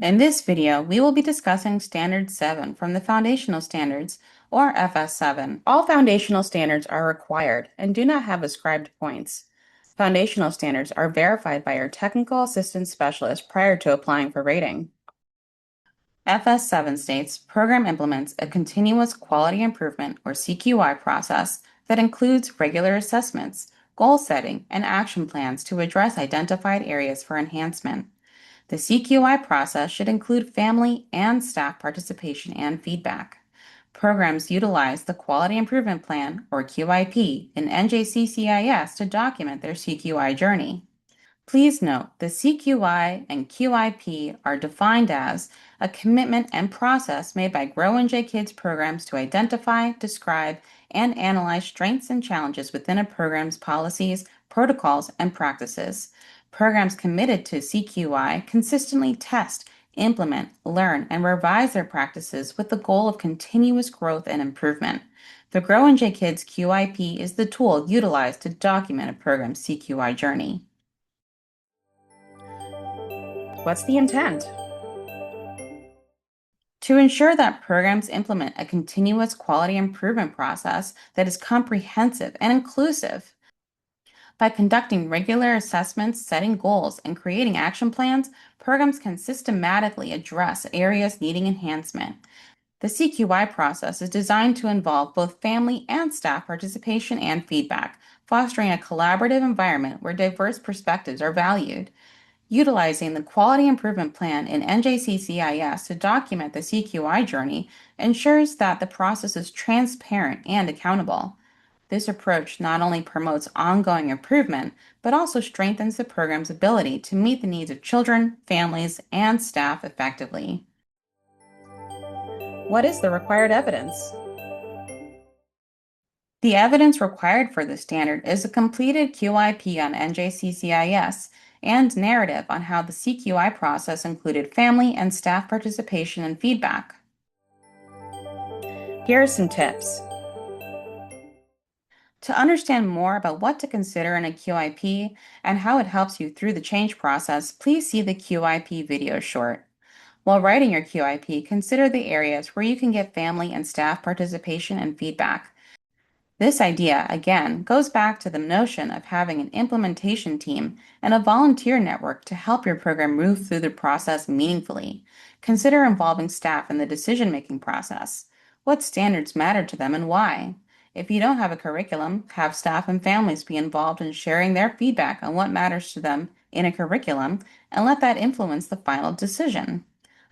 In this video, we will be discussing Standard 7 from the Foundational Standards, or FS7. All foundational standards are required and do not have ascribed points. Foundational standards are verified by your technical assistance specialist prior to applying for rating. FS7 states program implements a continuous quality improvement, or CQI process that includes regular assessments, goal setting, and action plans to address identified areas for enhancement. The CQI process should include family and staff participation and feedback. Programs utilize the Quality Improvement Plan, or QIP, in NJCCIS to document their CQI journey. Please note the CQI and QIP are defined as a commitment and process made by GNJK Kids programs to identify, describe, and analyze strengths and challenges within a program's policies, protocols, and practices. Programs committed to CQI consistently test, implement, learn, and revise their practices with the goal of continuous growth and improvement. The GNJK Kids QIP is the tool utilized to document a program's CQI journey. What's the intent? To ensure that programs implement a continuous quality improvement process that is comprehensive and inclusive. By conducting regular assessments, setting goals, and creating action plans, programs can systematically address areas needing enhancement. The CQI process is designed to involve both family and staff participation and feedback, fostering a collaborative environment where diverse perspectives are valued. Utilizing the Quality Improvement Plan in NJCCIS to document the CQI journey ensures that the process is transparent and accountable. This approach not only promotes ongoing improvement, but also strengthens the program's ability to meet the needs of children, families, and staff effectively. What is the required evidence? The evidence required for the standard is a completed QIP on NJCCIS and narrative on how the CQI process included family and staff participation and feedback. Here are some tips. To understand more about what to consider in a QIP and how it helps you through the change process, please see the QIP video short. While writing your QIP, consider the areas where you can get family and staff participation and feedback. This idea, again, goes back to the notion of having an implementation team and a volunteer network to help your program move through the process meaningfully. Consider involving staff in the decision-making process. What standards matter to them and why? If you don't have a curriculum, have staff and families be involved in sharing their feedback on what matters to them in a curriculum and let that influence the final decision.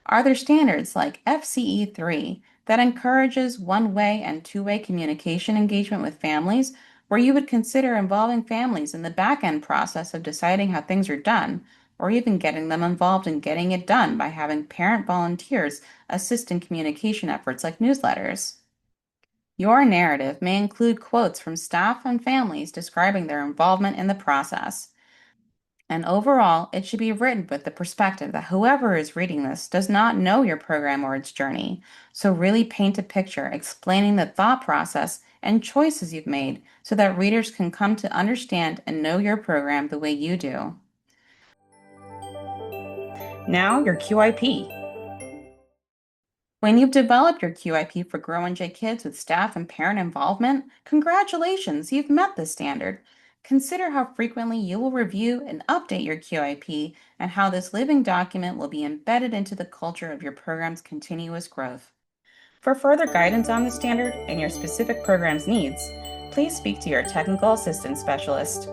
Are there standards like FCE3 that encourages one-way and two-way communication engagement with families, where you would consider involving families in the back-end process of deciding how things are done, or even getting them involved in getting it done by having parent volunteers assist in communication efforts like newsletters? Your narrative may include quotes from staff and families describing their involvement in the process. And overall, it should be written with the perspective that whoever is reading this does not know your program or its journey. So really paint a picture explaining the thought process and choices you've made so that readers can come to understand and know your program the way you do. Now your QIP. When you've developed your QIP for GNJK Kids with staff and parent involvement, congratulations, you've met the standard. Consider how frequently you will review and update your QIP and how this living document will be embedded into the culture of your program's continuous growth. For further guidance on the standard and your specific program's needs, please speak to your technical assistance specialist.